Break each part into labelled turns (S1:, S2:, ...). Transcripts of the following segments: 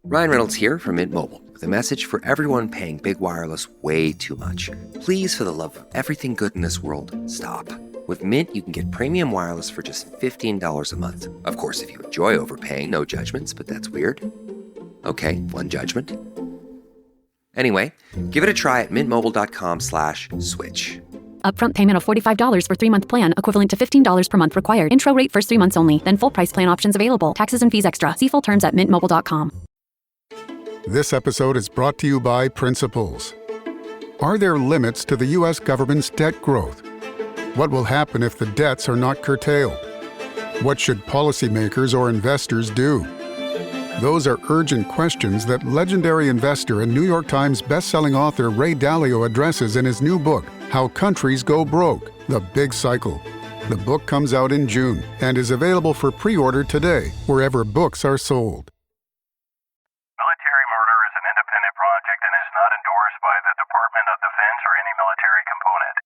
S1: Ryan Reynolds here from Mint Mobile with a message for everyone paying big wireless way too much. Please, for the love of everything good in this world, stop. With Mint, you can get premium wireless for just $15 a month. Of course, if you enjoy overpaying, no judgments, but that's weird. Okay, one judgment. Anyway, give it a try at mintmobile.com/switch.
S2: Upfront payment of $45 for 3-month plan, equivalent to $15 per month required. Intro rate first 3 months only, then full price plan options available. Taxes and fees extra. See full terms at mintmobile.com.
S3: This episode is brought to you by Principles. Are there limits to the U.S. government's debt growth? What will happen if the debts are not curtailed? What should policymakers or investors do? Those are urgent questions that legendary investor and New York Times bestselling author Ray Dalio addresses in his new book, How Countries Go Broke: The Big Cycle. The book comes out in June and is available for pre-order today, wherever books are sold.
S4: Military murder is an independent project and is not endorsed by the Department of Defense or any military component.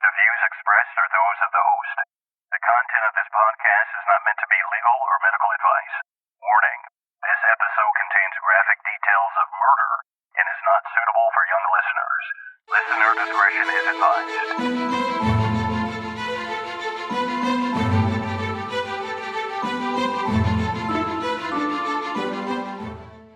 S4: The views expressed are those of the host. The content of this podcast is not meant to be legal or medical advice. Warning: this episode contains graphic details of murder and is not suitable for young listeners. Listener discretion is advised.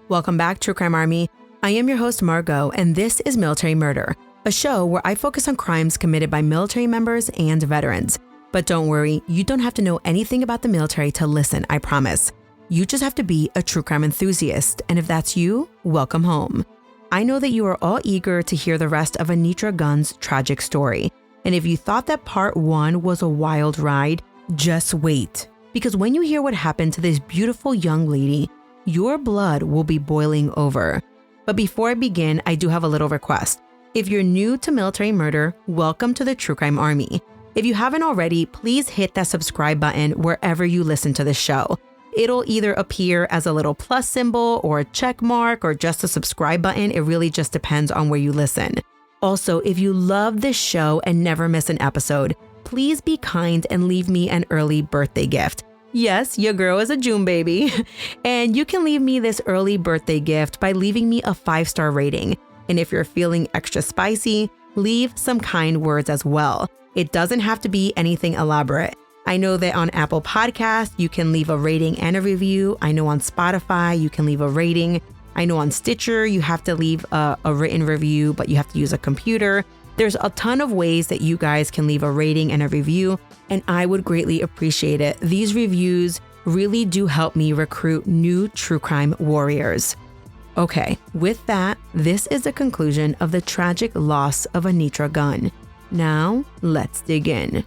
S5: Welcome back, True Crime Army. I am your host, Margot, and this is Military Murder, a show where I focus on crimes committed by military members and veterans. But don't worry, you don't have to know anything about the military to listen, I promise. You just have to be a true crime enthusiast, and if that's you, welcome home. I know that you are all eager to hear the rest of Anitra Gunn's tragic story, and if you thought that part 1 was a wild ride, just wait. Because when you hear what happened to this beautiful young lady, your blood will be boiling over. But before I begin, I do have a little request. If you're new to military murder, welcome to the True Crime Army. If you haven't already, please hit that subscribe button wherever you listen to this show. It'll either appear as a little plus symbol or a check mark or just a subscribe button. It really just depends on where you listen. Also, if you love this show and never miss an episode, please be kind and leave me an early birthday gift. Yes, your girl is a June baby. And you can leave me this early birthday gift by leaving me a 5-star rating. And if you're feeling extra spicy, leave some kind words as well. It doesn't have to be anything elaborate. I know that on Apple Podcasts, you can leave a rating and a review. I know on Spotify, you can leave a rating. I know on Stitcher, you have to leave a written review, but you have to use a computer. There's a ton of ways that you guys can leave a rating and a review, and I would greatly appreciate it. These reviews really do help me recruit new true crime warriors. Okay, with that, this is the conclusion of the tragic loss of Anitra Gunn. Now, let's dig in.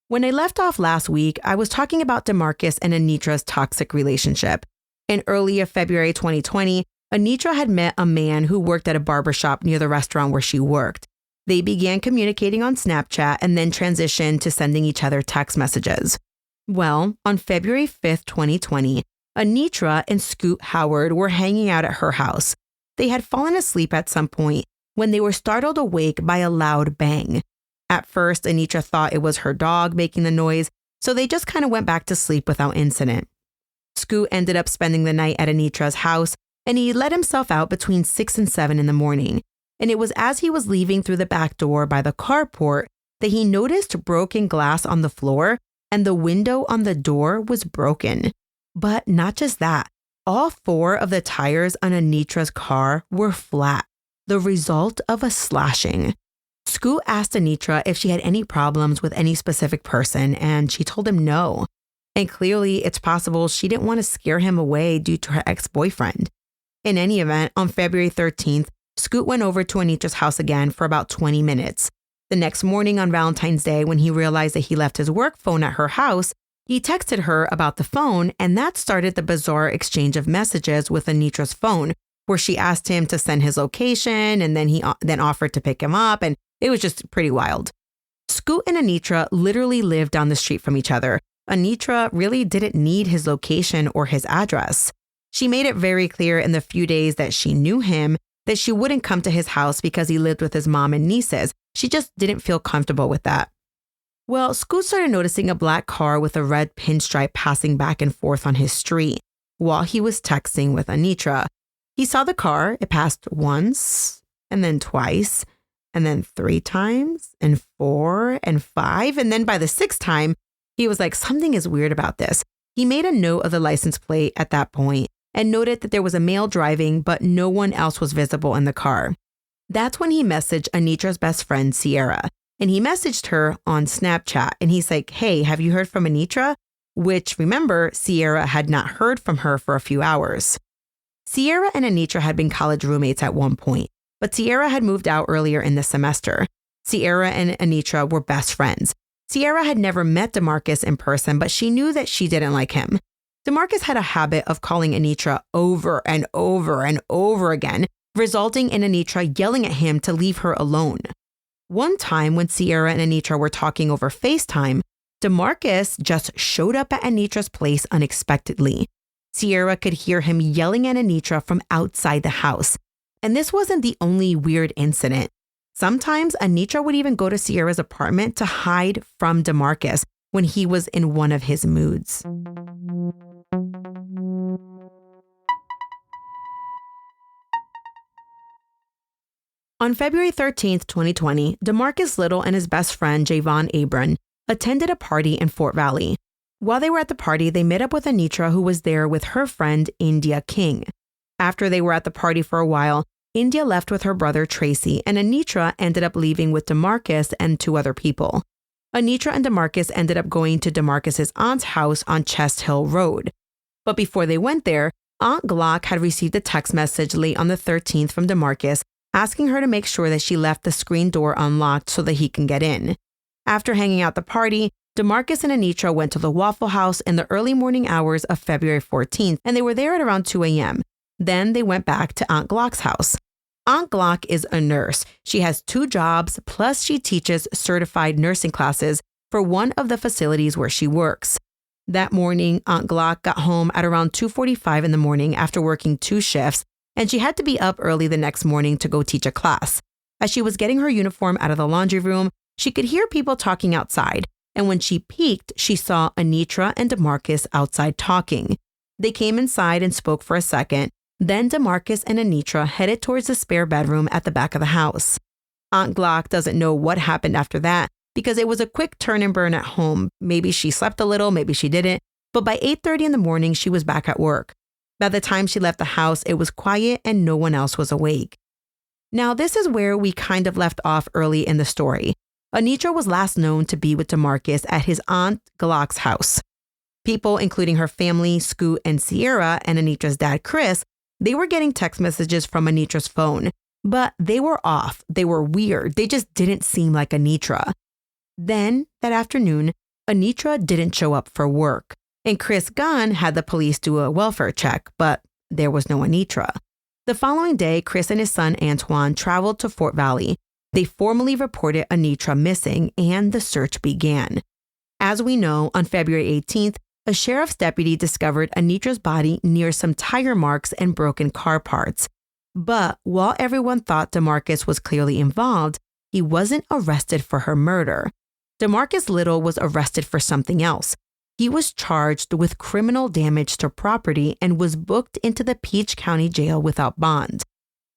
S5: When I left off last week, I was talking about Demarcus and Anitra's toxic relationship. In early February 2020, Anitra had met a man who worked at a barbershop near the restaurant where she worked. They began communicating on Snapchat and then transitioned to sending each other text messages. Well, on February 5th, 2020, Anitra and Scoot Howard were hanging out at her house. They had fallen asleep at some point when they were startled awake by a loud bang. At first, Anitra thought it was her dog making the noise, so they just kind of went back to sleep without incident. Scoot ended up spending the night at Anitra's house, and he let himself out between 6 and 7 in the morning. And it was as he was leaving through the back door by the carport that he noticed broken glass on the floor, and the window on the door was broken. But not just that, all 4 of the tires on Anitra's car were flat, the result of a slashing. Scoot asked Anitra if she had any problems with any specific person, and she told him no. And clearly, it's possible she didn't want to scare him away due to her ex-boyfriend. In any event, on February 13th, Scoot went over to Anitra's house again for about 20 minutes. The next morning on Valentine's Day, when he realized that he left his work phone at her house, he texted her about the phone, and that started the bizarre exchange of messages with Anitra's phone, where she asked him to send his location, and then he offered to pick him up, and it was just pretty wild. Scoot and Anitra literally lived down the street from each other. Anitra really didn't need his location or his address. She made it very clear in the few days that she knew him that she wouldn't come to his house because he lived with his mom and nieces. She just didn't feel comfortable with that. Well, Scoot started noticing a black car with a red pinstripe passing back and forth on his street. while he was texting with Anitra. He saw the car. It passed once and then twice and then 3 times and 4 and 5. And then by the 6th time, he was like, something is weird about this. He made a note of the license plate at that point and noted that there was a male driving, but no one else was visible in the car. That's when he messaged Anitra's best friend, Sierra. And he messaged her on Snapchat. And he's like, hey, have you heard from Anitra? Which, remember, Sierra had not heard from her for a few hours. Sierra and Anitra had been college roommates at one point, but Sierra had moved out earlier in the semester. Sierra and Anitra were best friends. Sierra had never met Demarcus in person, but she knew that she didn't like him. Demarcus had a habit of calling Anitra over and over and over again, resulting in Anitra yelling at him to leave her alone. One time when Sierra and Anitra were talking over FaceTime, Demarcus just showed up at Anitra's place unexpectedly. Sierra could hear him yelling at Anitra from outside the house. And this wasn't the only weird incident. Sometimes Anitra would even go to Sierra's apartment to hide from Demarcus when he was in one of his moods. On February 13th, 2020, Demarcus Little and his best friend, Javon Abram, attended a party in Fort Valley. While they were at the party, they met up with Anitra, who was there with her friend, India King. After they were at the party for a while, India left with her brother, Tracy, and Anitra ended up leaving with Demarcus and 2 other people. Anitra and Demarcus ended up going to Demarcus's aunt's house on Chest Hill Road. But before they went there, Aunt Glock had received a text message late on the 13th from Demarcus asking her to make sure that she left the screen door unlocked so that he can get in. After hanging out the party, Demarcus and Anitra went to the Waffle House in the early morning hours of February 14th, and they were there at around 2 a.m. Then they went back to Aunt Glock's house. Aunt Glock is a nurse. She has 2 jobs, plus she teaches certified nursing classes for one of the facilities where she works. That morning, Aunt Glock got home at around 2:45 in the morning after working 2 shifts, and she had to be up early the next morning to go teach a class. As she was getting her uniform out of the laundry room, she could hear people talking outside, and when she peeked, she saw Anitra and Demarcus outside talking. They came inside and spoke for a second. Then Demarcus and Anitra headed towards the spare bedroom at the back of the house. Aunt Glock doesn't know what happened after that because it was a quick turn and burn at home. Maybe she slept a little, maybe she didn't, but by 8:30 in the morning, she was back at work. By the time she left the house, it was quiet and no one else was awake. Now, this is where we kind of left off early in the story. Anitra was last known to be with Demarcus at his Aunt Glock's house. People, including her family, Scoot and Sierra, and Anitra's dad, Chris, they were getting text messages from Anitra's phone, but they were off. They were weird. They just didn't seem like Anitra. Then, that afternoon, Anitra didn't show up for work, and Chris Gunn had the police do a welfare check, but there was no Anitra. The following day, Chris and his son Antoine traveled to Fort Valley. They formally reported Anitra missing, and the search began. As we know, on February 18th, a sheriff's deputy discovered Anitra's body near some tire marks and broken car parts. But while everyone thought Demarcus was clearly involved, he wasn't arrested for her murder. Demarcus Little was arrested for something else. He was charged with criminal damage to property and was booked into the Peach County Jail without bond.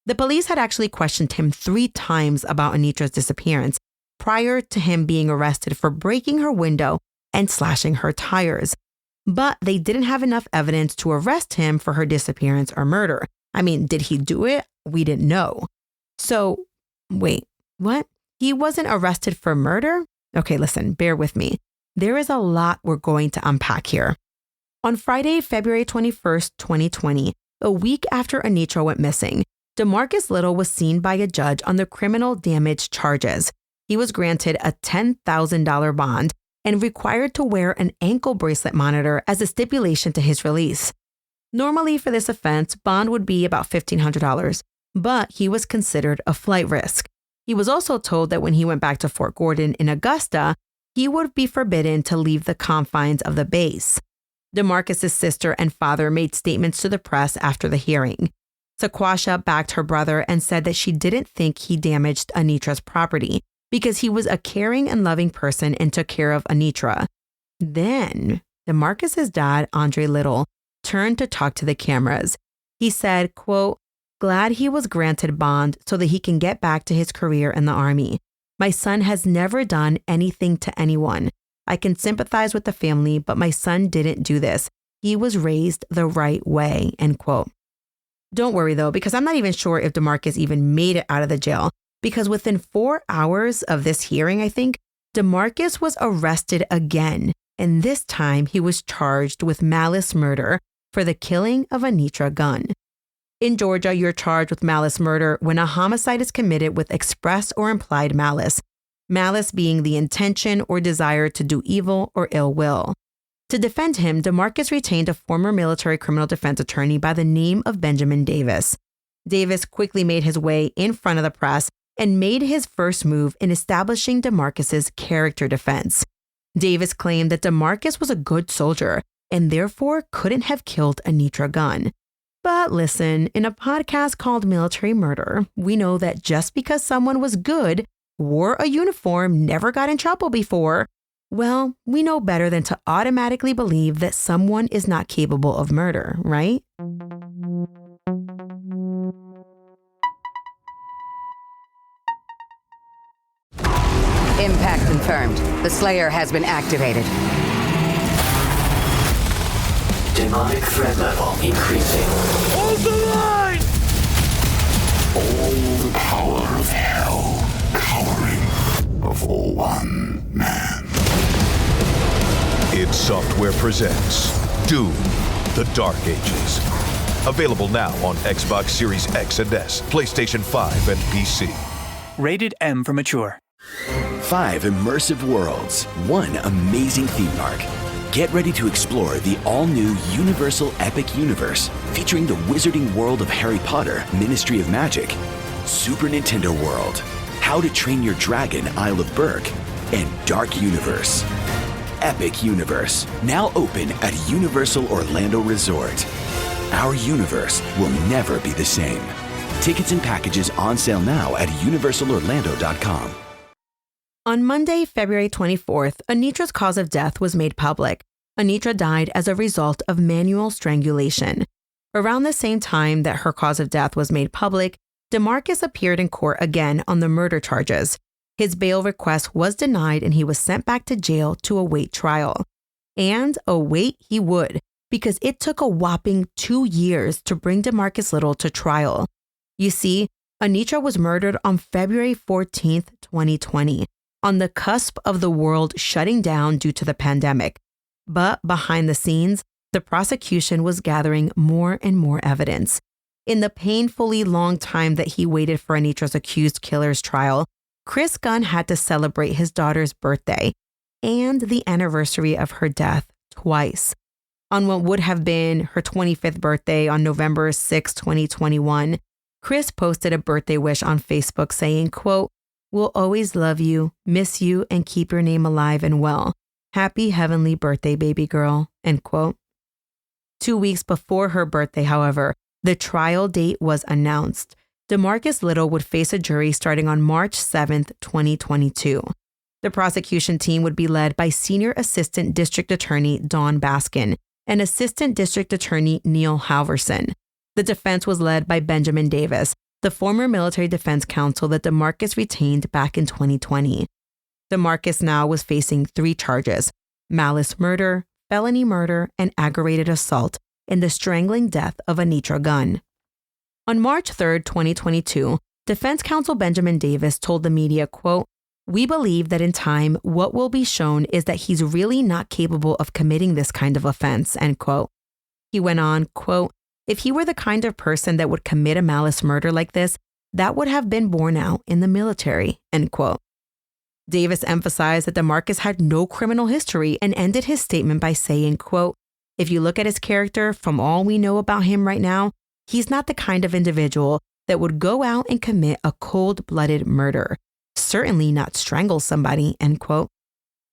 S5: The police had actually questioned him 3 times about Anitra's disappearance prior to him being arrested for breaking her window and slashing her tires. But they didn't have enough evidence to arrest him for her disappearance or murder. I mean, did he do it? We didn't know. So, wait, what? He wasn't arrested for murder? Okay, listen, bear with me. There is a lot we're going to unpack here. On Friday, February 21st, 2020, a week after Anitra went missing, Demarcus Little was seen by a judge on the criminal damage charges. He was granted a $10,000 bond and required to wear an ankle bracelet monitor as a stipulation to his release. Normally for this offense, bond would be about $1,500, but he was considered a flight risk. He was also told that when he went back to Fort Gordon in Augusta, he would be forbidden to leave the confines of the base. Demarcus's sister and father made statements to the press after the hearing. Sequasha backed her brother and said that she didn't think he damaged Anitra's property because he was a caring and loving person and took care of Anitra. Then, Demarcus's dad, Andre Little, turned to talk to the cameras. He said, quote, "Glad he was granted bond so that he can get back to his career in the Army. My son has never done anything to anyone. I can sympathize with the family, but my son didn't do this. He was raised the right way," end quote. Don't worry though, because I'm not even sure if Demarcus even made it out of the jail, because within 4 hours of this hearing, I think, Demarcus was arrested again, and this time he was charged with malice murder for the killing of Anitra Gunn. In Georgia, you're charged with malice murder when a homicide is committed with express or implied malice, malice being the intention or desire to do evil or ill will. To defend him, Demarcus retained a former military criminal defense attorney by the name of Benjamin Davis. Davis quickly made his way in front of the press and made his first move in establishing Demarcus's character defense. Davis claimed that Demarcus was a good soldier and therefore couldn't have killed Anitra Gunn. But listen, in a podcast called Military Murder, we know that just because someone was good, wore a uniform, never got in trouble before, well, we know better than to automatically believe that someone is not capable of murder, right?
S6: Impact confirmed. The Slayer has been activated.
S7: Demonic threat level increasing.
S8: Hold the line!
S9: All the power of hell cowering before one man.
S10: id Software presents Doom, The Dark Ages. Available now on Xbox Series X and S, PlayStation 5, and PC.
S8: Rated M for mature.
S7: 5 immersive worlds, one amazing theme park. Get ready to explore the all-new Universal Epic Universe, featuring the wizarding world of Harry Potter, Ministry of Magic, Super Nintendo World, How to Train Your Dragon, Isle of Berk, and Dark Universe. Epic Universe, now open at Universal Orlando Resort. Our universe will never be the same. Tickets and packages on sale now at universalorlando.com.
S5: On Monday, February 24th, Anitra's cause of death was made public. Anitra died as a result of manual strangulation. Around the same time that her cause of death was made public, Demarcus appeared in court again on the murder charges. His bail request was denied and he was sent back to jail to await trial. And await he would, because it took a whopping 2 years to bring Demarcus Little to trial. You see, Anitra was murdered on February 14th, 2020. On the cusp of the world shutting down due to the pandemic. But behind the scenes, the prosecution was gathering more and more evidence. In the painfully long time that he waited for Anitra's accused killer's trial, Chris Gunn had to celebrate his daughter's birthday and the anniversary of her death twice. On what would have been her 25th birthday on November 6, 2021, Chris posted a birthday wish on Facebook saying, quote, "We'll always love you, miss you, and keep your name alive and well. Happy heavenly birthday, baby girl," end quote. 2 weeks before her birthday, however, the trial date was announced. Demarcus Little would face a jury starting on March 7th, 2022. The prosecution team would be led by Senior Assistant District Attorney Dawn Baskin and Assistant District Attorney Neil Halverson. The defense was led by Benjamin Davis, the former military defense counsel that Demarcus retained back in 2020. Demarcus now was facing 3 charges: malice murder, felony murder, and aggravated assault in the strangling death of Anitra Gunn. On March 3rd, 2022, defense counsel Benjamin Davis told the media, quote, "We believe that in time, what will be shown is that he's really not capable of committing this kind of offense," end quote. He went on, quote, "If he were the kind of person that would commit a malice murder like this, that would have been borne out in the military," end quote. Davis emphasized that Demarcus had no criminal history and ended his statement by saying, quote, "If you look at his character, from all we know about him right now, he's not the kind of individual that would go out and commit a cold-blooded murder. Certainly not strangle somebody," end quote.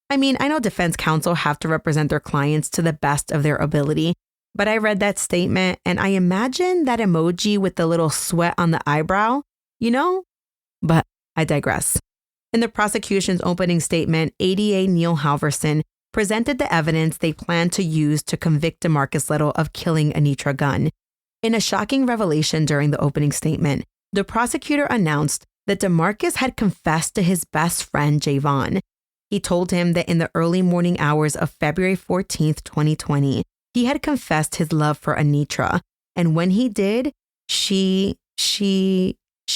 S5: I mean, I know defense counsel have to represent their clients to the best of their ability, but I read that statement and I imagine that emoji with the little sweat on the eyebrow, you know? But I digress. In the prosecution's opening statement, ADA Neil Halverson presented the evidence they planned to use to convict Demarcus Little of killing Anitra Gunn. In a shocking revelation during the opening statement, the prosecutor announced that Demarcus had confessed to his best friend, Javon. He told him that in the early morning hours of February 14th, 2020, he had confessed his love for Anitra. And when he did, she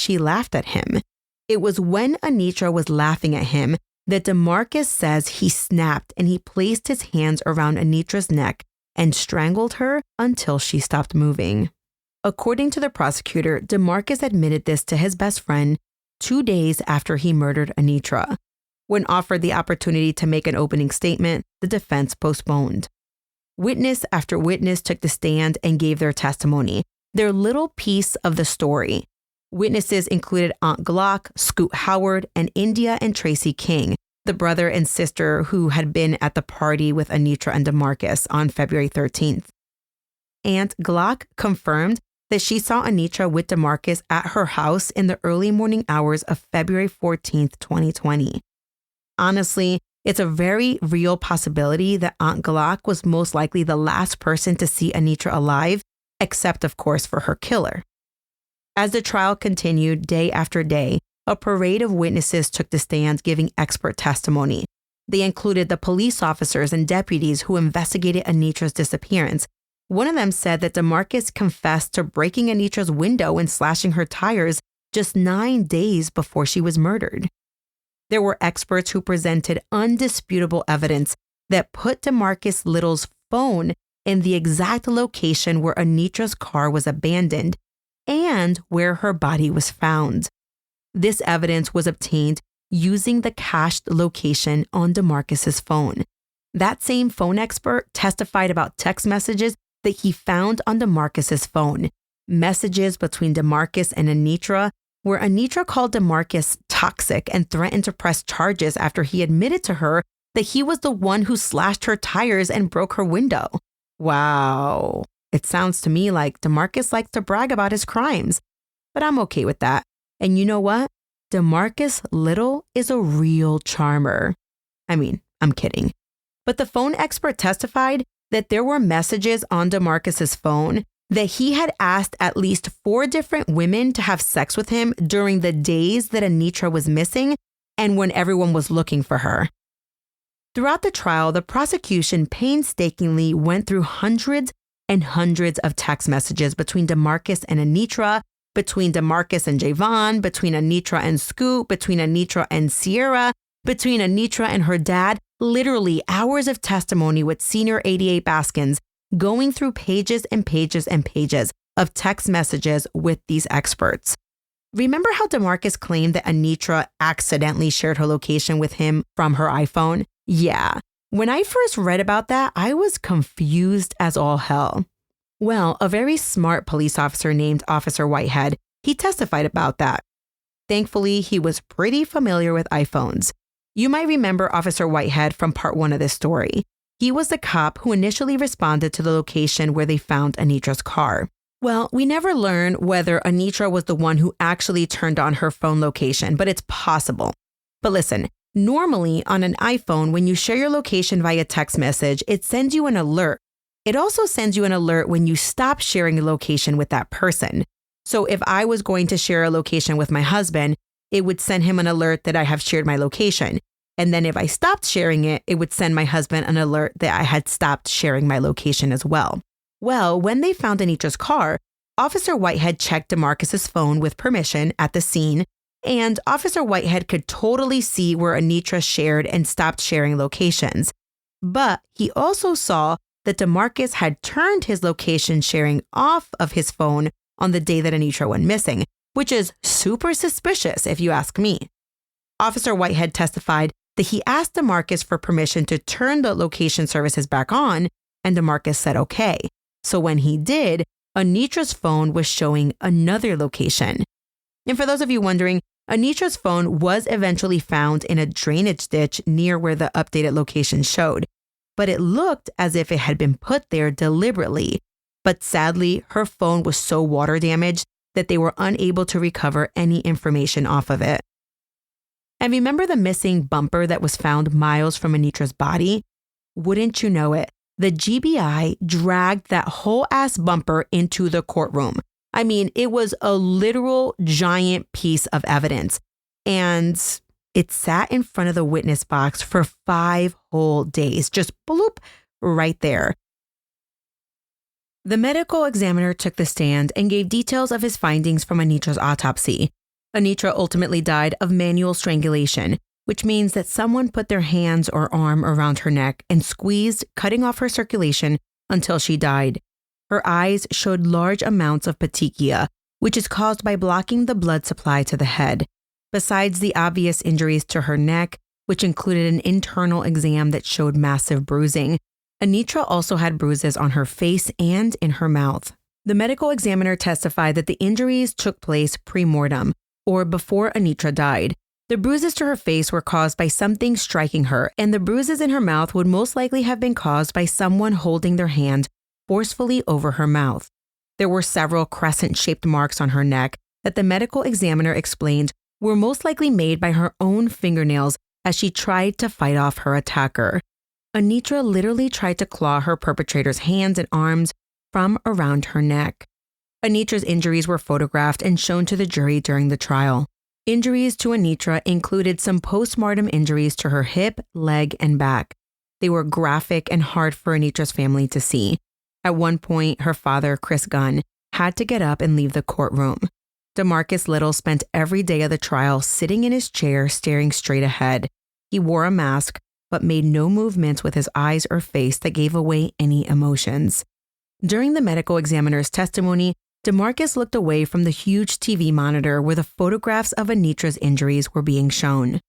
S5: laughed at him. It was when Anitra was laughing at him that Demarcus says he snapped and he placed his hands around Anitra's neck and strangled her until she stopped moving. According to the prosecutor, Demarcus admitted this to his best friend 2 days after he murdered Anitra. When offered the opportunity to make an opening statement, the defense postponed. Witness after witness took the stand and gave their testimony, their little piece of the story. Witnesses included Aunt Glock, Scoot Howard, and India and Tracy King, the brother and sister who had been at the party with Anitra and Demarcus on February 13th. Aunt Glock confirmed that she saw Anitra with Demarcus at her house in the early morning hours of February 14th, 2020. Honestly, it's a very real possibility that Aunt Glock was most likely the last person to see Anitra alive, except of course for her killer. As the trial continued day after day, a parade of witnesses took the stand giving expert testimony. They included the police officers and deputies who investigated Anitra's disappearance. One of them said that Demarcus confessed to breaking Anitra's window and slashing her tires just 9 days before she was murdered. There were experts who presented undisputable evidence that put Demarcus Little's phone in the exact location where Anitra's car was abandoned and where her body was found. This evidence was obtained using the cached location on Demarcus's phone. That same phone expert testified about text messages that he found on Demarcus's phone, messages between Demarcus and Anitra, where Anitra called Demarcus toxic and threatened to press charges after he admitted to her that he was the one who slashed her tires and broke her window. Wow. It sounds to me like Demarcus likes to brag about his crimes, but I'm okay with that. And you know what? Demarcus Little is a real charmer. I mean, I'm kidding. But the phone expert testified that there were messages on Demarcus's phone that he had asked at least 4 different women to have sex with him during the days that Anitra was missing and when everyone was looking for her. Throughout the trial, the prosecution painstakingly went through hundreds and hundreds of text messages between Demarcus and Anitra, between Demarcus and Javon, between Anitra and Scoot, between Anitra and Sierra, between Anitra and her dad. Literally hours of testimony with Senior 88 Baskins going through pages and pages and pages of text messages with these experts. Remember how Demarcus claimed that Anitra accidentally shared her location with him from her iPhone? Yeah. When I first read about that, I was confused as all hell. Well, a very smart police officer named Officer Whitehead, he testified about that. Thankfully, he was pretty familiar with iPhones. You might remember Officer Whitehead from part 1 of this story. He was the cop who initially responded to the location where they found Anitra's car. Well, we never learn whether Anitra was the one who actually turned on her phone location, but it's possible. But listen, normally on an iPhone, when you share your location via text message, it sends you an alert. It also sends you an alert when you stop sharing a location with that person. So if I was going to share a location with my husband, it would send him an alert that I have shared my location. And then if I stopped sharing it, it would send my husband an alert that I had stopped sharing my location as well. Well, when they found Anitra's car, Officer Whitehead checked Demarcus's phone with permission at the scene, and Officer Whitehead could totally see where Anitra shared and stopped sharing locations. But he also saw that Demarcus had turned his location sharing off of his phone on the day that Anitra went missing, which is super suspicious if you ask me. Officer Whitehead testified that he asked Demarcus for permission to turn the location services back on, and Demarcus said okay. So when he did, Anitra's phone was showing another location. And for those of you wondering, Anitra's phone was eventually found in a drainage ditch near where the updated location showed, but it looked as if it had been put there deliberately. But sadly, her phone was so water damaged that they were unable to recover any information off of it. And remember the missing bumper that was found miles from Anitra's body? wouldn't you know it, the GBI dragged that whole ass bumper into the courtroom. I mean, it was a literal giant piece of evidence. And it sat in front of the witness box for 5 whole days. Just bloop, right there. The medical examiner took the stand and gave details of his findings from Anitra's autopsy. Anitra ultimately died of manual strangulation, which means that someone put their hands or arm around her neck and squeezed, cutting off her circulation until she died. Her eyes showed large amounts of petechia, which is caused by blocking the blood supply to the head. Besides the obvious injuries to her neck, which included an internal exam that showed massive bruising, Anitra also had bruises on her face and in her mouth. The medical examiner testified that the injuries took place pre-mortem, or before Anitra died. The bruises to her face were caused by something striking her, and the bruises in her mouth would most likely have been caused by someone holding their hand forcefully over her mouth. There were several crescent-shaped marks on her neck that the medical examiner explained were most likely made by her own fingernails as she tried to fight off her attacker. Anitra literally tried to claw her perpetrator's hands and arms from around her neck. Anitra's injuries were photographed and shown to the jury during the trial. Injuries to Anitra included some postmortem injuries to her hip, leg, and back. They were graphic and hard for Anitra's family to see. At one point, her father, Chris Gunn, had to get up and leave the courtroom. Demarcus Little spent every day of the trial sitting in his chair staring straight ahead. He wore a mask, but made no movements with his eyes or face that gave away any emotions. During the medical examiner's testimony, Demarcus looked away from the huge TV monitor where the photographs of Anitra's injuries were being shown.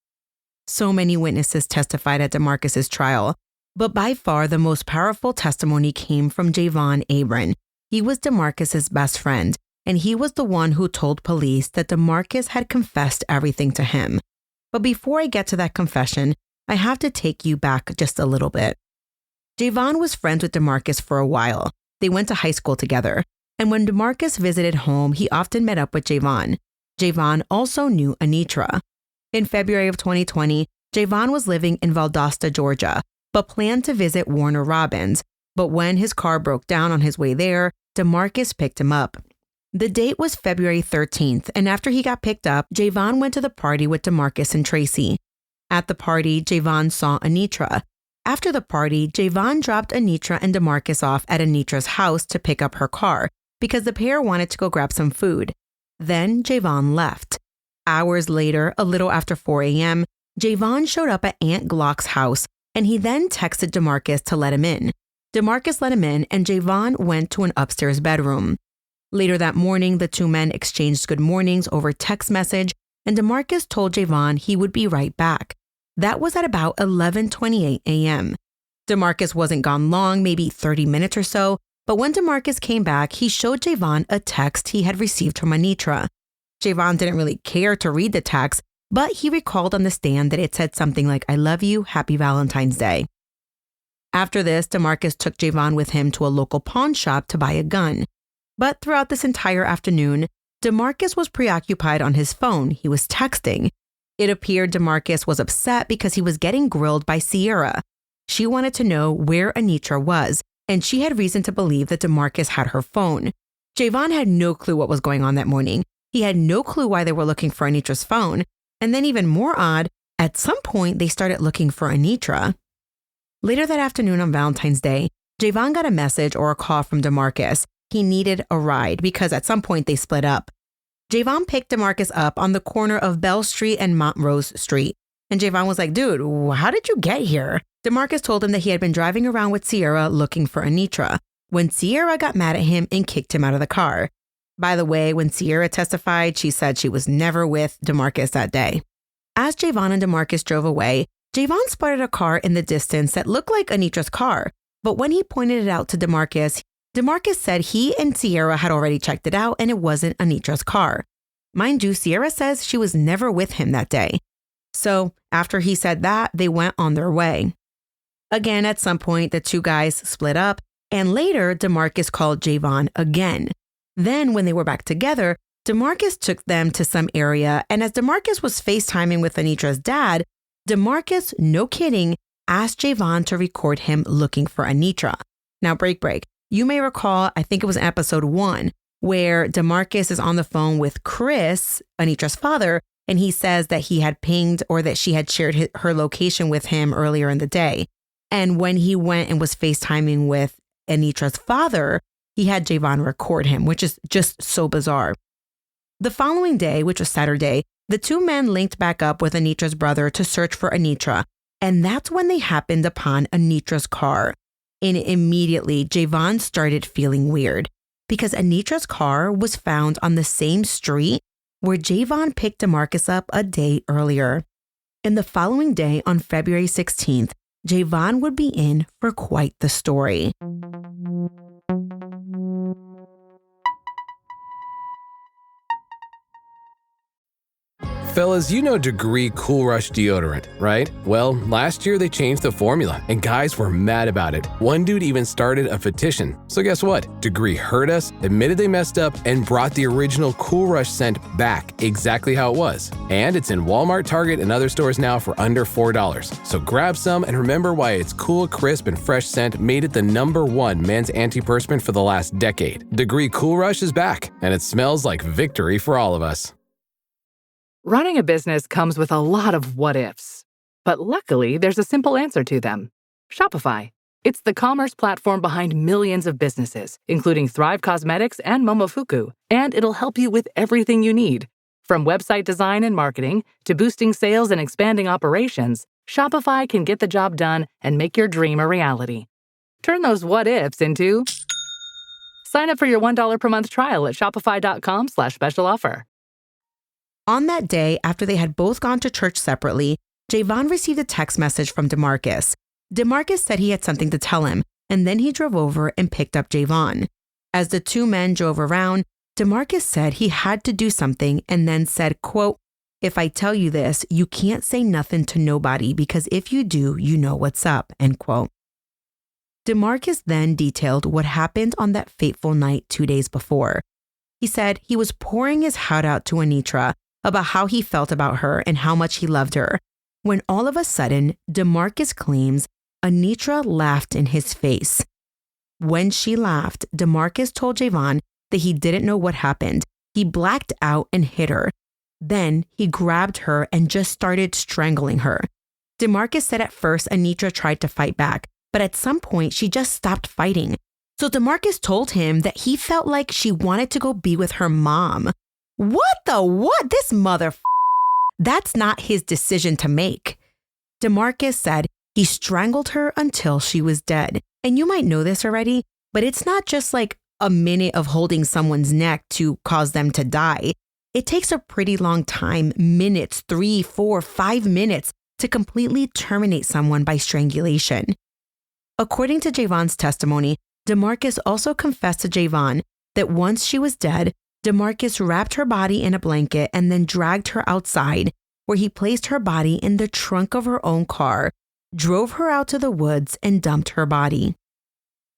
S5: So many witnesses testified at Demarcus's trial, but by far the most powerful testimony came from Javon Abram. He was Demarcus's best friend, and he was the one who told police that Demarcus had confessed everything to him. But before I get to that confession, I have to take you back just a little bit. Javon was friends with Demarcus for a while. They went to high school together, and when Demarcus visited home, he often met up with Javon. Javon also knew Anitra. In February of 2020, Javon was living in Valdosta, Georgia, but planned to visit Warner Robins. But when his car broke down on his way there, Demarcus picked him up. The date was February 13th, and after he got picked up, Javon went to the party with Demarcus and Tracy. At the party, Javon saw Anitra. After the party, Javon dropped Anitra and Demarcus off at Anitra's house to pick up her car because the pair wanted to go grab some food. Then Javon left. Hours later, a little after 4 a.m., Javon showed up at Aunt Glock's house, and he then texted Demarcus to let him in. Demarcus let him in, and Javon went to an upstairs bedroom. Later that morning, the two men exchanged good mornings over text message, and Demarcus told Javon he would be right back. That was at about 11:28 a.m. Demarcus wasn't gone long, maybe 30 minutes or so, but when Demarcus came back, he showed Javon a text he had received from Anitra. Javon didn't really care to read the text, but he recalled on the stand that it said something like, "I love you, happy Valentine's Day." After this, Demarcus took Javon with him to a local pawn shop to buy a gun. But throughout this entire afternoon, Demarcus was preoccupied on his phone. He was texting. It appeared Demarcus was upset because he was getting grilled by Sierra. She wanted to know where Anitra was, and she had reason to believe that Demarcus had her phone. Javon had no clue what was going on that morning. He had no clue why they were looking for Anitra's phone. And then even more odd, at some point they started looking for Anitra. Later that afternoon on Valentine's Day, Javon got a message or a call from Demarcus. He needed a ride because at some point they split up. Javon picked Demarcus up on the corner of Bell Street and Montrose Street. And Javon was like, "Dude, how did you get here?" Demarcus told him that he had been driving around with Sierra looking for Anitra when Sierra got mad at him and kicked him out of the car. By the way, when Sierra testified, she said she was never with Demarcus that day. As Javon and Demarcus drove away, Javon spotted a car in the distance that looked like Anitra's car. But when he pointed it out to Demarcus, Demarcus said he and Sierra had already checked it out and it wasn't Anitra's car. Mind you, Sierra says she was never with him that day. So after he said that, they went on their way. Again, at some point, the two guys split up, and later, Demarcus called Javon again. Then when they were back together, Demarcus took them to some area, and as Demarcus was FaceTiming with Anitra's dad, Demarcus, no kidding, asked Javon to record him looking for Anitra. Now, break. You may recall, I think it was in episode 1, where Demarcus is on the phone with Chris, Anitra's father, and he says that he had pinged or that she had shared her location with him earlier in the day. And when he went and was FaceTiming with Anitra's father, he had Javon record him, which is just so bizarre. The following day, which was Saturday, the two men linked back up with Anitra's brother to search for Anitra, and that's when they happened upon Anitra's car. And immediately, Javon started feeling weird because Anitra's car was found on the same street where Javon picked Demarcus up a day earlier. And the following day, on February 16th, Javon would be in for quite the story.
S11: Fellas, you know Degree Cool Rush deodorant, right? Well, last year they changed the formula, and guys were mad about it. One dude even started a petition. So guess what? Degree heard us, admitted they messed up, and brought the original Cool Rush scent back exactly how it was. And it's in Walmart, Target, and other stores now for under $4. So grab some and remember why its cool, crisp, and fresh scent made it the #1 men's antiperspirant for the last decade. Degree Cool Rush is back, and it smells like victory for all of us.
S12: Running a business comes with a lot of what-ifs, but luckily there's a simple answer to them. Shopify. It's the commerce platform behind millions of businesses, including Thrive Cosmetics and Momofuku, and it'll help you with everything you need. From website design and marketing to boosting sales and expanding operations, Shopify can get the job done and make your dream a reality. Turn those what-ifs into... Sign up for your $1 per month trial at shopify.com/special offer.
S5: On that day, after they had both gone to church separately, Javon received a text message from Demarcus. Demarcus said he had something to tell him, and then he drove over and picked up Javon. As the two men drove around, Demarcus said he had to do something and then said, quote, "If I tell you this, you can't say nothing to nobody because if you do, you know what's up," end quote. Demarcus then detailed what happened on that fateful night 2 days before. He said he was pouring his heart out to Anitra about how he felt about her and how much he loved her, when all of a sudden, Demarcus claims Anitra laughed in his face. When she laughed, Demarcus told Javon that he didn't know what happened. He blacked out and hit her. Then he grabbed her and just started strangling her. Demarcus said at first Anitra tried to fight back, but at some point she just stopped fighting. So Demarcus told him that he felt like she wanted to go be with her mom. What? This That's not his decision to make. Demarcus said he strangled her until she was dead. And you might know this already, but it's not just like a minute of holding someone's neck to cause them to die. It takes a pretty long time, minutes, 3, 4, 5 minutes, to completely terminate someone by strangulation. According to Javon's testimony, Demarcus also confessed to Javon that once she was dead, Demarcus wrapped her body in a blanket and then dragged her outside, where he placed her body in the trunk of her own car, drove her out to the woods, and dumped her body.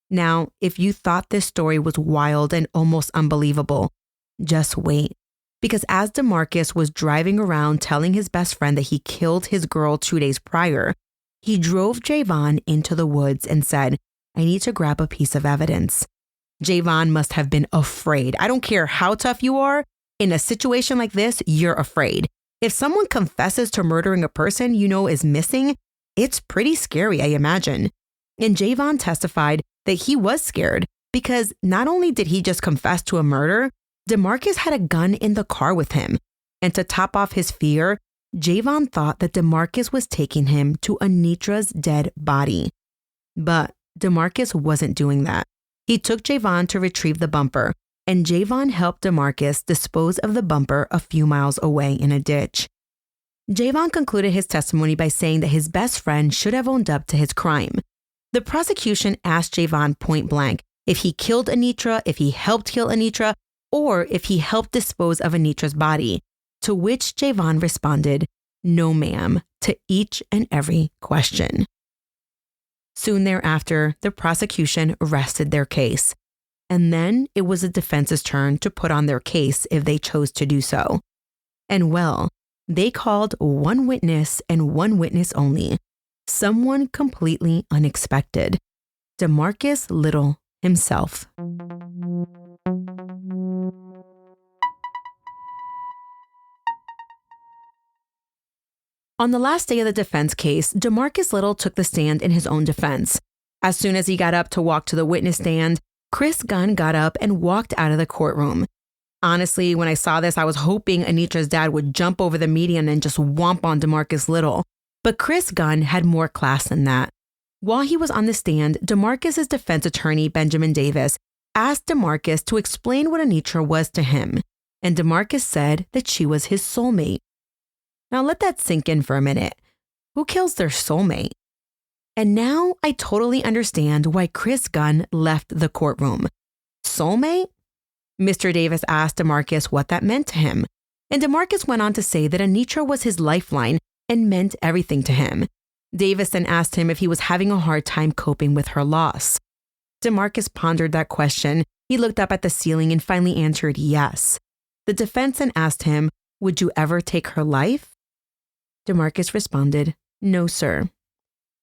S5: Now, if you thought this story was wild and almost unbelievable, just wait. Because as Demarcus was driving around telling his best friend that he killed his girl 2 days prior, he drove Javon into the woods and said, "I need to grab a piece of evidence." Javon must have been afraid. I don't care how tough you are. In a situation like this, you're afraid. If someone confesses to murdering a person you know is missing, it's pretty scary, I imagine. And Javon testified that he was scared because not only did he just confess to a murder, Demarcus had a gun in the car with him. And to top off his fear, Javon thought that Demarcus was taking him to Anitra's dead body. But Demarcus wasn't doing that. He took Javon to retrieve the bumper, and Javon helped Demarcus dispose of the bumper a few miles away in a ditch. Javon concluded his testimony by saying that his best friend should have owned up to his crime. The prosecution asked Javon point blank if he killed Anitra, if he helped kill Anitra, or if he helped dispose of Anitra's body, to which Javon responded, "No, ma'am," to each and every question. Soon thereafter, the prosecution rested their case, and then it was the defense's turn to put on their case if they chose to do so. And well, they called one witness and one witness only, someone completely unexpected, Demarcus Little himself. On the last day of the defense case, Demarcus Little took the stand in his own defense. As soon as he got up to walk to the witness stand, Chris Gunn got up and walked out of the courtroom. Honestly, when I saw this, I was hoping Anitra's dad would jump over the median and just whomp on Demarcus Little. But Chris Gunn had more class than that. While he was on the stand, Demarcus's defense attorney, Benjamin Davis, asked Demarcus to explain what Anitra was to him, and Demarcus said that she was his soulmate. Now let that sink in for a minute. Who kills their soulmate? And now I totally understand why Chris Gunn left the courtroom. Soulmate? Mr. Davis asked Demarcus what that meant to him, and Demarcus went on to say that Anitra was his lifeline and meant everything to him. Davis then asked him if he was having a hard time coping with her loss. Demarcus pondered that question. He looked up at the ceiling and finally answered yes. The defense then asked him, "Would you ever take her life?" Demarcus responded, "No, sir."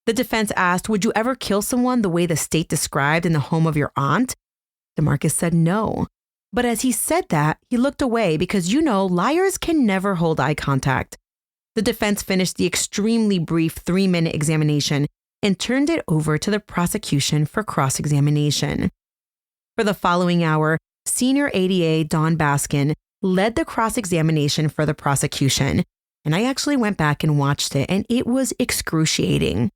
S5: The defense asked, "Would you ever kill someone the way the state described in the home of your aunt?" Demarcus said no. But as he said that, he looked away because, liars can never hold eye contact. The defense finished the extremely brief 3-minute examination and turned it over to the prosecution for cross-examination. For the following hour, Senior ADA Don Baskin led the cross-examination for the prosecution, and I actually went back and watched it, and it was excruciating.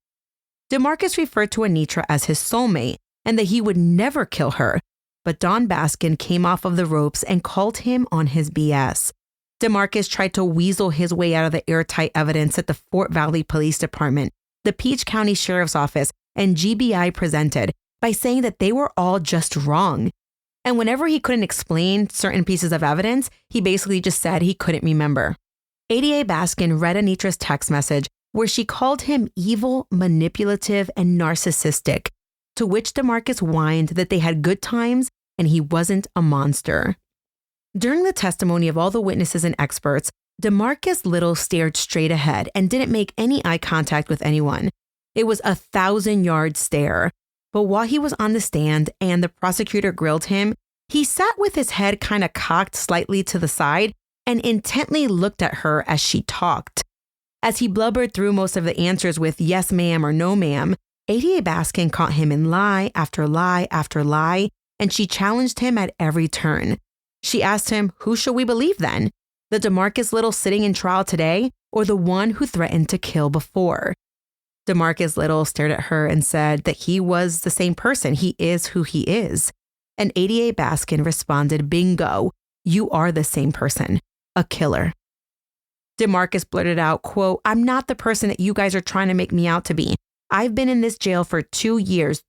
S5: Demarcus referred to Anitra as his soulmate and that he would never kill her, but Don Baskin came off of the ropes and called him on his BS. Demarcus tried to weasel his way out of the airtight evidence that the Fort Valley Police Department, the Peach County Sheriff's Office, and GBI presented by saying that they were all just wrong. And whenever he couldn't explain certain pieces of evidence, he basically just said he couldn't remember. ADA Baskin read Anitra's text message where she called him evil, manipulative, and narcissistic, to which Demarcus whined that they had good times and he wasn't a monster. During the testimony of all the witnesses and experts, Demarcus Little stared straight ahead and didn't make any eye contact with anyone. It was a 1,000-yard stare. But while he was on the stand and the prosecutor grilled him, he sat with his head kind of cocked slightly to the side and intently looked at her as she talked. As he blubbered through most of the answers with yes ma'am or no ma'am, ADA Baskin caught him in lie after lie after lie, and she challenged him at every turn. She asked him, who should we believe then? The Demarcus Little sitting in trial today, or the one who threatened to kill before? Demarcus Little stared at her and said that he was the same person. He is who he is. And ADA Baskin responded, bingo, you are the same person, a killer. Demarcus blurted out, quote, I'm not the person that you guys are trying to make me out to be. I've been in this jail for 2 years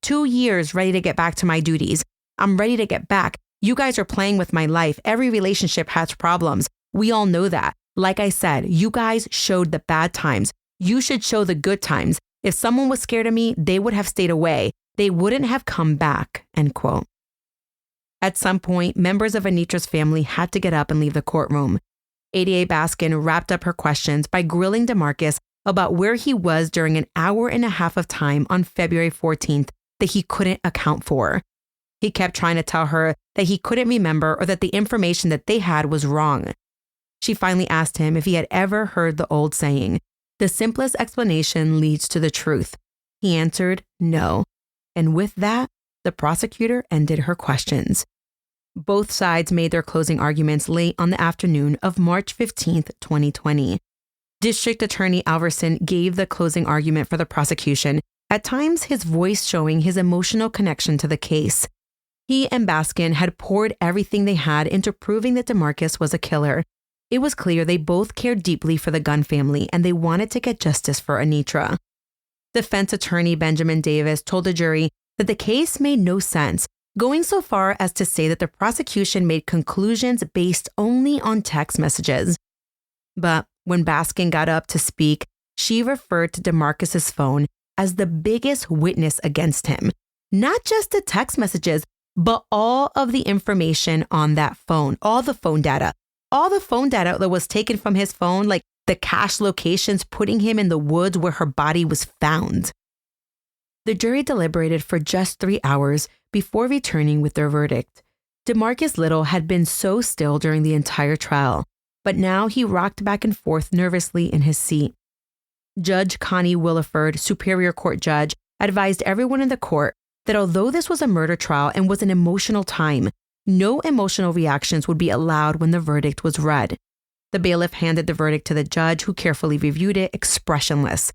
S5: ready to get back to my duties. I'm ready to get back. You guys are playing with my life. Every relationship has problems. We all know that. Like I said, you guys showed the bad times. You should show the good times. If someone was scared of me, they would have stayed away. They wouldn't have come back, end quote. At some point, members of Anitra's family had to get up and leave the courtroom. ADA Baskin wrapped up her questions by grilling Demarcus about where he was during an hour and a half of time on February 14th that he couldn't account for. He kept trying to tell her that he couldn't remember or that the information that they had was wrong. She finally asked him if he had ever heard the old saying, the simplest explanation leads to the truth. He answered no. And with that, the prosecutor ended her questions. Both sides made their closing arguments late on the afternoon of March 15th, 2020. District Attorney Alverson gave the closing argument for the prosecution, at times his voice showing his emotional connection to the case. He and Baskin had poured everything they had into proving that Demarcus was a killer. It was clear they both cared deeply for the Gunn family and they wanted to get justice for Anitra. Defense attorney Benjamin Davis told the jury that the case made no sense, going so far as to say that the prosecution made conclusions based only on text messages. But when Baskin got up to speak, she referred to Demarcus's phone as the biggest witness against him. Not just the text messages, but all of the information on that phone, all the phone data that was taken from his phone, like the cache locations putting him in the woods where her body was found. The jury deliberated for just 3 hours before returning with their verdict. Demarcus Little had been so still during the entire trial, but now he rocked back and forth nervously in his seat. Judge Connie Williford, Superior Court judge, advised everyone in the court that although this was a murder trial and was an emotional time, no emotional reactions would be allowed when the verdict was read. The bailiff handed the verdict to the judge, who carefully reviewed it, expressionless.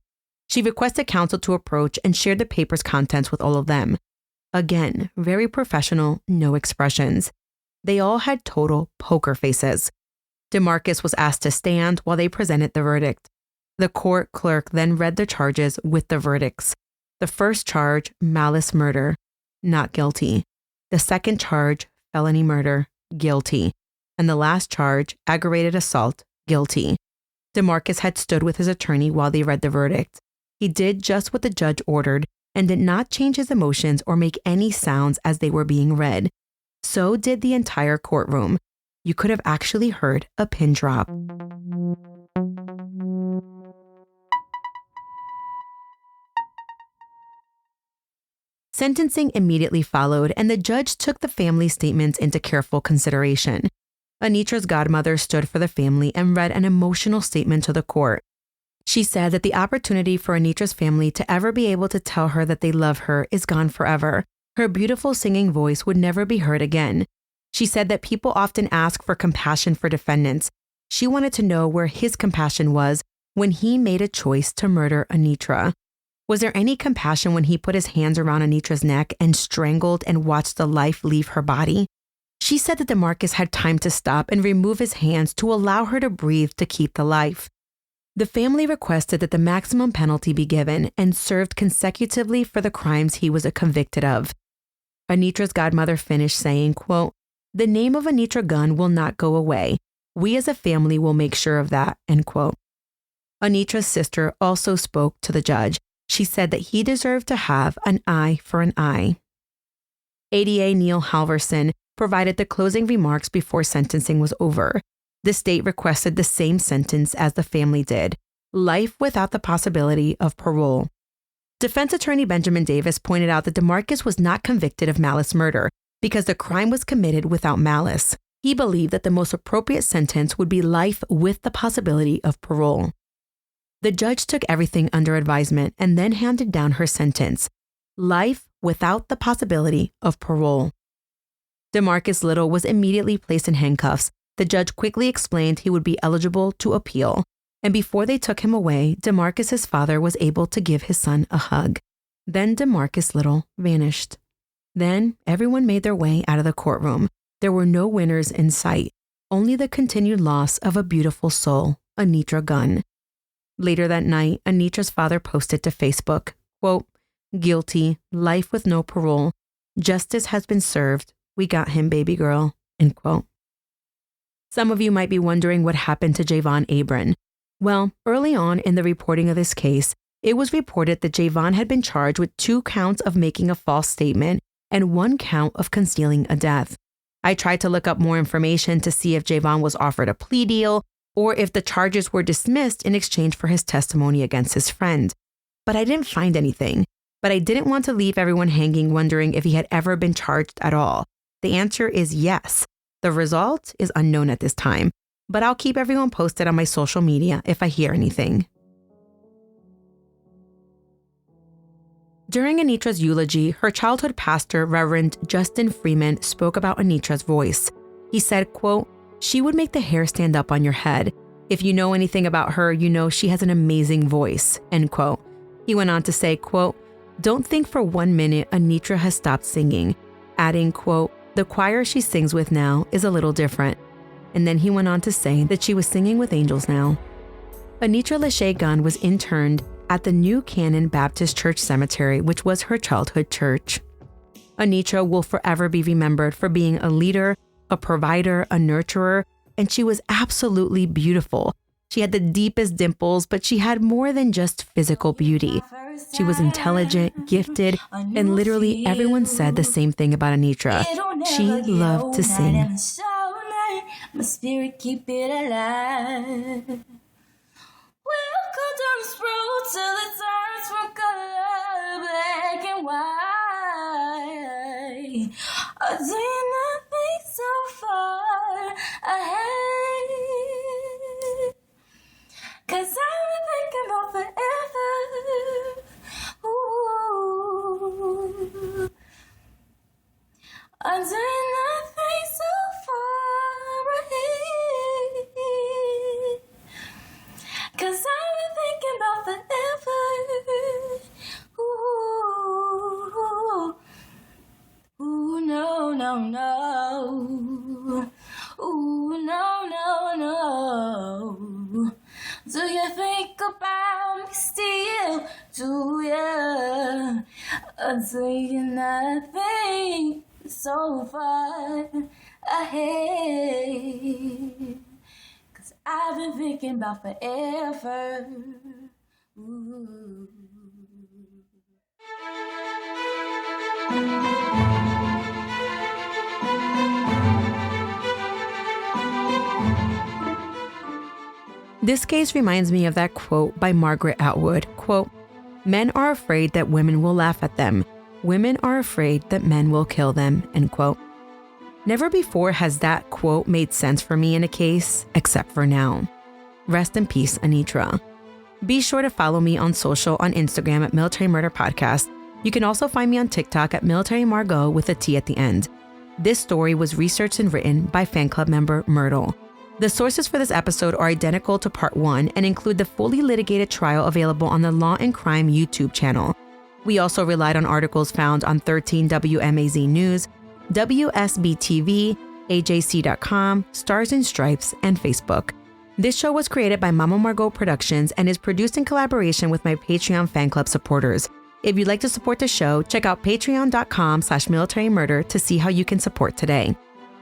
S5: She requested counsel to approach and shared the paper's contents with all of them. Again, very professional, no expressions. They all had total poker faces. Demarcus was asked to stand while they presented the verdict. The court clerk then read the charges with the verdicts. The first charge, malice murder, not guilty. The second charge, felony murder, guilty. And the last charge, aggravated assault, guilty. Demarcus had stood with his attorney while they read the verdict. He did just what the judge ordered and did not change his emotions or make any sounds as they were being read. So did the entire courtroom. You could have actually heard a pin drop. Sentencing immediately followed, and the judge took the family statements into careful consideration. Anitra's godmother stood for the family and read an emotional statement to the court. She said that the opportunity for Anitra's family to ever be able to tell her that they love her is gone forever. Her beautiful singing voice would never be heard again. She said that people often ask for compassion for defendants. She wanted to know where his compassion was when he made a choice to murder Anitra. Was there any compassion when he put his hands around Anitra's neck and strangled and watched the life leave her body? She said that Demarcus had time to stop and remove his hands to allow her to breathe to keep the life. The family requested that the maximum penalty be given and served consecutively for the crimes he was convicted of. Anitra's godmother finished saying, quote, "The name of Anitra Gunn will not go away. We as a family will make sure of that," end quote. Anitra's sister also spoke to the judge. She said that he deserved to have an eye for an eye. ADA Neil Halverson provided the closing remarks before sentencing was over. The state requested the same sentence as the family did, life without the possibility of parole. Defense attorney Benjamin Davis pointed out that Demarcus was not convicted of malice murder because the crime was committed without malice. He believed that the most appropriate sentence would be life with the possibility of parole. The judge took everything under advisement and then handed down her sentence, life without the possibility of parole. Demarcus Little was immediately placed in handcuffs. The judge quickly explained he would be eligible to appeal, and before they took him away, Demarcus's father was able to give his son a hug. Then Demarcus Little vanished. Then everyone made their way out of the courtroom. There were no winners in sight, only the continued loss of a beautiful soul, Anitra Gunn. Later that night, Anitra's father posted to Facebook, quote, "Guilty, life with no parole. Justice has been served. We got him, baby girl," end quote. Some of you might be wondering what happened to Javon Abram. Well, early on in the reporting of this case, it was reported that Javon had been charged with 2 counts of making a false statement and 1 count of concealing a death. I tried to look up more information to see if Javon was offered a plea deal or if the charges were dismissed in exchange for his testimony against his friend. But I didn't find anything. But I didn't want to leave everyone hanging wondering if he had ever been charged at all. The answer is yes. The result is unknown at this time, but I'll keep everyone posted on my social media if I hear anything. During Anitra's eulogy, her childhood pastor, Reverend Justin Freeman, spoke about Anitra's voice. He said, quote, "She would make the hair stand up on your head. If you know anything about her, you know she has an amazing voice," end quote. He went on to say, quote, "Don't think for 1 minute Anitra has stopped singing," adding, quote, "The choir she sings with now is a little different." And then he went on to say that she was singing with angels now. Anitra Lachey Gunn was interned at the New Canaan Baptist Church Cemetery, which was her childhood church. Anitra will forever be remembered for being a leader, a provider, a nurturer, and she was absolutely beautiful. She had the deepest dimples, but she had more than just physical beauty. She was intelligent, gifted, and literally everyone said the same thing about Anitra. She loved to sing.
S13: My spirit keep it alive. down the sprawl till it turns from color black and white. I do nothing so far ahead, 'cause I've been thinking about forever. Ooh. I'm doing nothing so far ahead, 'cause I've been thinking about forever. Ooh, ooh, no, no, no. Ooh, no, no, no. Do you think about me still? Do you? Or do you nothing so far ahead? 'Cause I've been thinking about forever. Ooh.
S5: This case reminds me of that quote by Margaret Atwood, quote, "Men are afraid that women will laugh at them. Women are afraid that men will kill them," end quote. Never before has that quote made sense for me in a case, except for now. Rest in peace, Anitra. Be sure to follow me on social on Instagram at Military Murder Podcast. You can also find me on TikTok at Military Margot with a T at the end. This story was researched and written by fan club member Myrtle. The sources for this episode are identical to part 1 and include the fully litigated trial available on the Law and Crime YouTube channel. We also relied on articles found on 13 WMAZ News, WSB-TV, AJC.com, Stars and Stripes, and Facebook. This show was created by Mama Margot Productions and is produced in collaboration with my Patreon fan club supporters. If you'd like to support the show, check out patreon.com/militarymurder to see how you can support today.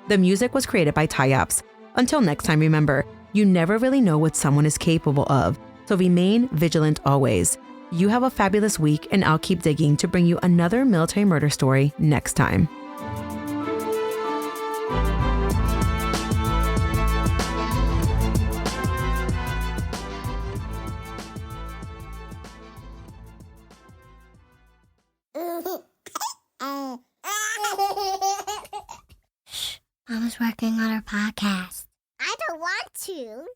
S5: The music was created by Ty-Ops. Until next time, remember, you never really know what someone is capable of, so remain vigilant always. You have a fabulous week, and I'll keep digging to bring you another military murder story next time.
S14: Mama's working on her podcast. I don't want to.